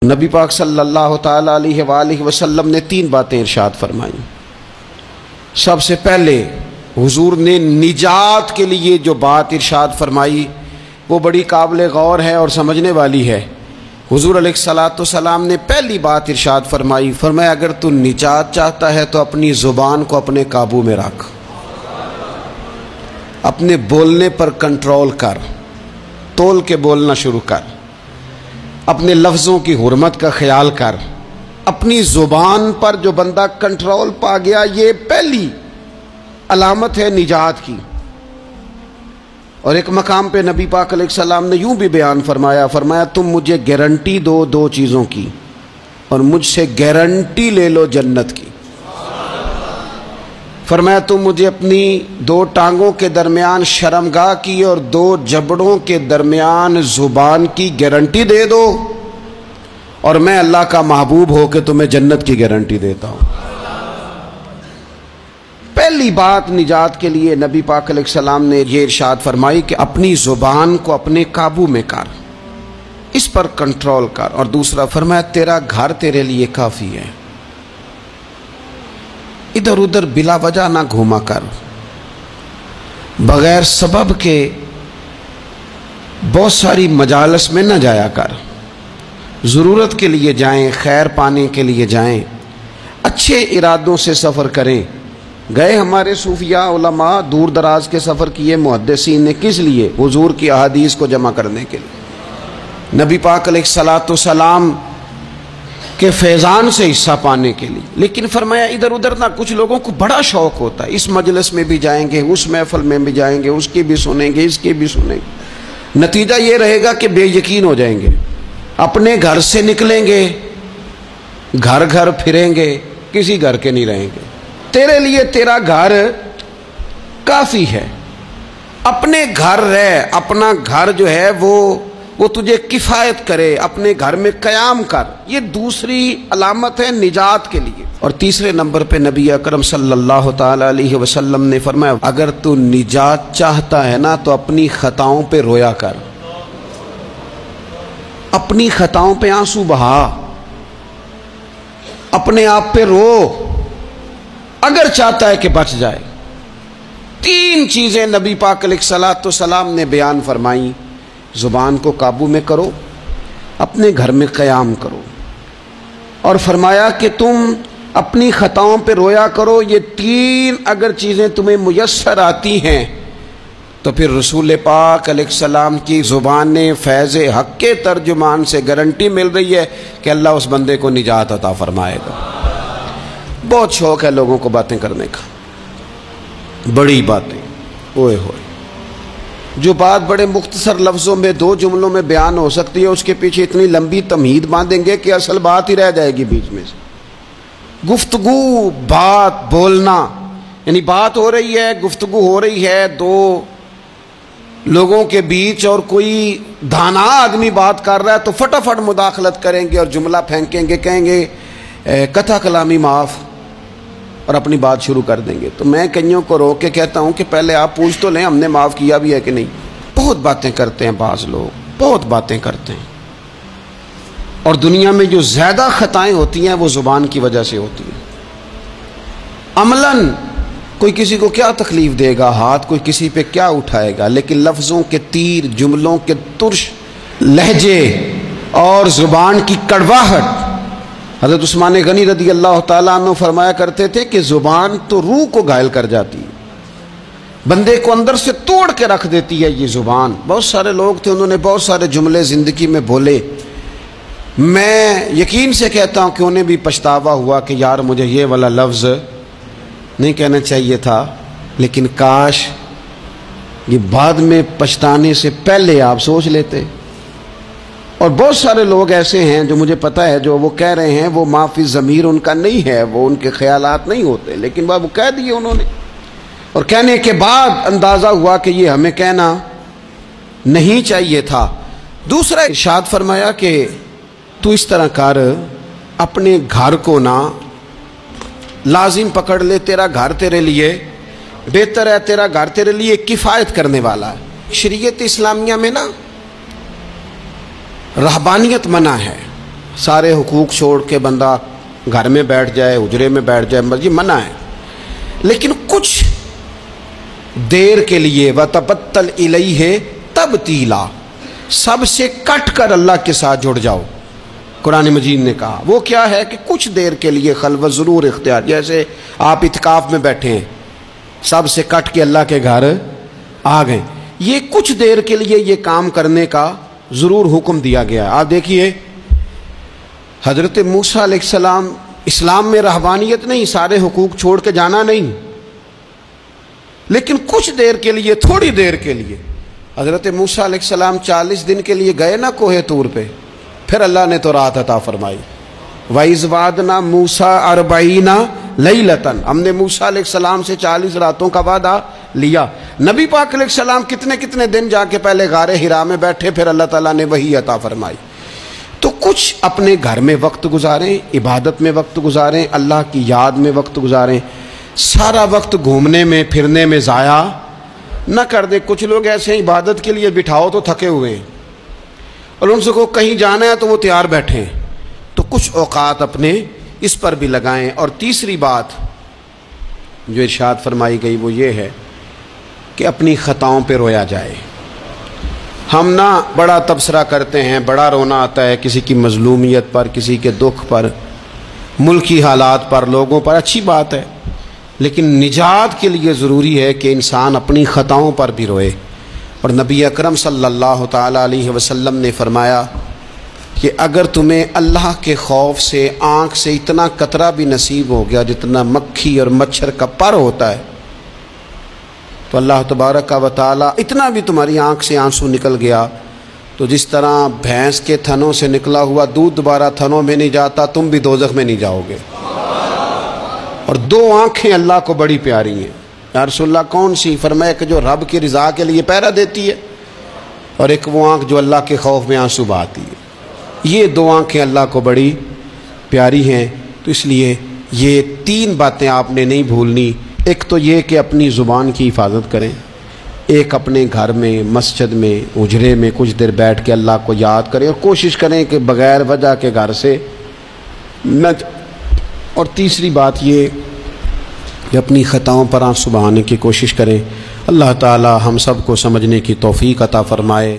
نبی پاک صلی اللہ تعالیٰ علیہ وآلہ وسلم نے 3 باتیں ارشاد فرمائیں۔ سب سے پہلے حضور نے نجات کے لیے جو بات ارشاد فرمائی وہ بڑی قابل غور ہے اور سمجھنے والی ہے۔ حضور علیہ الصلوۃ والسلام نے پہلی بات ارشاد فرمائی، فرمایا اگر تو نجات چاہتا ہے تو اپنی زبان کو اپنے قابو میں رکھ، اپنے بولنے پر کنٹرول کر، تول کے بولنا شروع کر، اپنے لفظوں کی حرمت کا خیال کر۔ اپنی زبان پر جو بندہ کنٹرول پا گیا، یہ پہلی علامت ہے نجات کی۔ اور ایک مقام پہ نبی پاک علیہ السلام نے یوں بھی بیان فرمایا، فرمایا تم مجھے گارنٹی دو 2 چیزوں کی، اور مجھ سے گارنٹی لے لو جنت کی۔ فرمایا تم مجھے اپنی 2 ٹانگوں کے درمیان شرمگاہ کی اور 2 جبڑوں کے درمیان زبان کی گارنٹی دے دو، اور میں اللہ کا محبوب ہو کے تمہیں جنت کی گارنٹی دیتا ہوں۔ پہلی بات نجات کے لیے نبی پاک علیہ السلام نے یہ ارشاد فرمائی کہ اپنی زبان کو اپنے قابو میں کر، اس پر کنٹرول کر۔ اور دوسرا فرمایا تیرا گھر تیرے لیے کافی ہے، ادھر ادھر بلا وجہ نہ گھوما کر، بغیر سبب کے بہت ساری مجالس میں نہ جایا کر، ضرورت کے لیے جائیں، خیر پانے کے لیے جائیں، اچھے ارادوں سے سفر کریں۔ گئے ہمارے صوفیاء علماء دور دراز کے سفر کیے محدثین نے، کس لیے؟ حضور کی احادیث کو جمع کرنے کے لیے، نبی پاک علیہ الصلوۃ والسلام کے فیضان سے حصہ پانے کے لیے۔ لیکن فرمایا ادھر ادھر نہ، کچھ لوگوں کو بڑا شوق ہوتا ہے، اس مجلس میں بھی جائیں گے، اس محفل میں بھی جائیں گے، اس کی بھی سنیں گے، اس کی بھی سنیں گے، نتیجہ یہ رہے گا کہ بے یقین ہو جائیں گے، اپنے گھر سے نکلیں گے، گھر گھر پھریں گے، کسی گھر کے نہیں رہیں گے۔ تیرے لیے تیرا گھر کافی ہے، اپنے گھر رہ، اپنا گھر جو ہے وہ تجھے کفایت کرے، اپنے گھر میں قیام کر۔ یہ دوسری علامت ہے نجات کے لیے۔ اور تیسرے نمبر پہ نبی اکرم صلی اللہ تعالی علیہ وسلم نے فرمایا اگر تو نجات چاہتا ہے نا تو اپنی خطاؤں پہ رویا کر، اپنی خطاؤں پہ آنسو بہا، اپنے آپ پہ رو، اگر چاہتا ہے کہ بچ جائے۔ 3 چیزیں نبی پاک علیہ الصلوۃ والسلام نے بیان فرمائیں، زبان کو قابو میں کرو، اپنے گھر میں قیام کرو، اور فرمایا کہ تم اپنی خطاؤں پہ رویا کرو۔ یہ 3 اگر چیزیں تمہیں میسر آتی ہیں تو پھر رسول پاک علیہ السلام کی زبان فیض حق کے ترجمان سے گارنٹی مل رہی ہے کہ اللہ اس بندے کو نجات عطا فرمائے گا۔ بہت شوق ہے لوگوں کو باتیں کرنے کا، بڑی باتیں، اوئے ہوئے، جو بات بڑے مختصر لفظوں میں 2 جملوں میں بیان ہو سکتی ہے، اس کے پیچھے اتنی لمبی تمہید باندھیں گے کہ اصل بات ہی رہ جائے گی بیچ میں سے۔ گفتگو، بات، بولنا، یعنی بات ہو رہی ہے، گفتگو ہو رہی ہے 2 لوگوں کے بیچ، اور کوئی دانا آدمی بات کر رہا ہے تو فٹافٹ مداخلت کریں گے اور جملہ پھینکیں گے، کہیں گے قطع کلامی معاف، اور اپنی بات شروع کر دیں گے۔ تو میں کئیوں کو روک کے کہتا ہوں کہ پہلے آپ پوچھ تو لیں ہم نے معاف کیا بھی ہے کہ نہیں۔ بہت باتیں کرتے ہیں بعض لوگ، بہت باتیں کرتے ہیں، اور دنیا میں جو زیادہ خطائیں ہوتی ہیں وہ زبان کی وجہ سے ہوتی ہیں۔ عملاً کوئی کسی کو کیا تکلیف دے گا، ہاتھ کوئی کسی پہ کیا اٹھائے گا، لیکن لفظوں کے تیر، جملوں کے ترش لہجے اور زبان کی کڑواہٹ، حضرت عثمان غنی رضی اللہ تعالیٰ عنہ فرمایا کرتے تھے کہ زبان تو روح کو گھائل کر جاتی ہے، بندے کو اندر سے توڑ کے رکھ دیتی ہے یہ زبان۔ بہت سارے لوگ تھے، انہوں نے بہت سارے جملے زندگی میں بولے، میں یقین سے کہتا ہوں کہ انہیں بھی پچھتاوا ہوا کہ یار مجھے یہ والا لفظ نہیں کہنا چاہیے تھا، لیکن کاش یہ بعد میں پچھتانے سے پہلے آپ سوچ لیتے۔ اور بہت سارے لوگ ایسے ہیں جو مجھے پتہ ہے جو وہ کہہ رہے ہیں وہ معافی ضمیر ان کا نہیں ہے، وہ ان کے خیالات نہیں ہوتے، لیکن وہ کہہ دیے انہوں نے، اور کہنے کے بعد اندازہ ہوا کہ یہ ہمیں کہنا نہیں چاہیے تھا۔ دوسرا ارشاد فرمایا کہ تو اس طرح کر، اپنے گھر کو نہ لازم پکڑ لے، تیرا گھر تیرے لیے بہتر ہے، تیرا گھر تیرے لیے کفایت کرنے والا ہے۔ شریعت اسلامیہ میں نا رہبانیت منع ہے، سارے حقوق چھوڑ کے بندہ گھر میں بیٹھ جائے، حجرے میں بیٹھ جائے، مرضی منع ہے، لیکن کچھ دیر کے لیے وَتَبَتَّلْ إِلَيْهِ تَبْتِيلًا، سب سے کٹ کر اللہ کے ساتھ جڑ جاؤ۔ قرآن مجید نے کہا وہ کیا ہے کہ کچھ دیر کے لیے خلوت ضرور اختیار، جیسے آپ اعتکاف میں بیٹھے ہیں، سب سے کٹ کے اللہ کے گھر آ گئے، یہ کچھ دیر کے لیے یہ کام کرنے کا ضرور حکم دیا گیا ہے۔ آپ دیکھیے حضرت موسیٰ علیہ السلام، اسلام میں رہبانیت نہیں، سارے حقوق چھوڑ کے جانا نہیں، لیکن کچھ دیر کے لیے، تھوڑی دیر کے لیے حضرت موسیٰ علیہ السلام 40 دن کے لیے گئے نا کوہ طور پہ، پھر اللہ نے تو رات عطا فرمائی۔ وَإِذْ وَعَدْنَا مُوسَىٰ 40 لَيْلَةً، ہم نے موسیٰ علیہ السلام سے 40 راتوں کا وعدہ لیا۔ نبی پاک علیہ السلام کتنے کتنے دن جا کے پہلے غار حرا میں بیٹھے، پھر اللہ تعالیٰ نے وحی عطا فرمائی۔ تو کچھ اپنے گھر میں وقت گزاریں، عبادت میں وقت گزاریں، اللہ کی یاد میں وقت گزاریں، سارا وقت گھومنے میں پھرنے میں ضائع نہ کر دیں۔ کچھ لوگ ایسے ہیں عبادت کے لیے بٹھاؤ تو تھکے ہوئے ہیں، اور ان سے کو کہیں جانا ہے تو وہ تیار بیٹھے ہیں، تو کچھ اوقات اپنے اس پر بھی لگائیں۔ اور تیسری بات جو ارشاد فرمائی گئی وہ یہ ہے کہ اپنی خطاؤں پہ رویا جائے۔ ہم نہ بڑا تبصرہ کرتے ہیں، بڑا رونا آتا ہے کسی کی مظلومیت پر، کسی کے دکھ پر، ملکی حالات پر، لوگوں پر، اچھی بات ہے، لیکن نجات کے لیے ضروری ہے کہ انسان اپنی خطاؤں پر بھی روئے۔ اور نبی اکرم صلی اللہ تعالیٰ علیہ وسلم نے فرمایا کہ اگر تمہیں اللہ کے خوف سے آنکھ سے اتنا قطرہ بھی نصیب ہو گیا جتنا مکھی اور مچھر کا پر ہوتا ہے، تو اللہ تبارک و تعالیٰ اتنا بھی تمہاری آنکھ سے آنسو نکل گیا تو جس طرح بھینس کے تھنوں سے نکلا ہوا دودھ دوبارہ تھنوں میں نہیں جاتا، تم بھی دوزخ میں نہیں جاؤ گے۔ اور دو آنکھیں اللہ کو بڑی پیاری ہیں۔ یا رسول اللہ کون سی؟ فرمایا کہ جو رب کی رضا کے لیے پہرا دیتی ہے، اور ایک وہ آنکھ جو اللہ کے خوف میں آنسو بہاتی ہے۔ یہ دو آنکھیں اللہ کو بڑی پیاری ہیں، تو اس لیے یہ 3 باتیں آپ نے نہیں بھولنی۔ ایک تو یہ کہ اپنی زبان کی حفاظت کریں، ایک اپنے گھر میں، مسجد میں، حجرے میں کچھ دیر بیٹھ کے اللہ کو یاد کریں، اور کوشش کریں کہ بغیر وجہ کے گھر سے نہ، اور تیسری بات یہ کہ اپنی خطاؤں پر آنسو بہانے کی کوشش کریں۔ اللہ تعالی ہم سب کو سمجھنے کی توفیق عطا فرمائے۔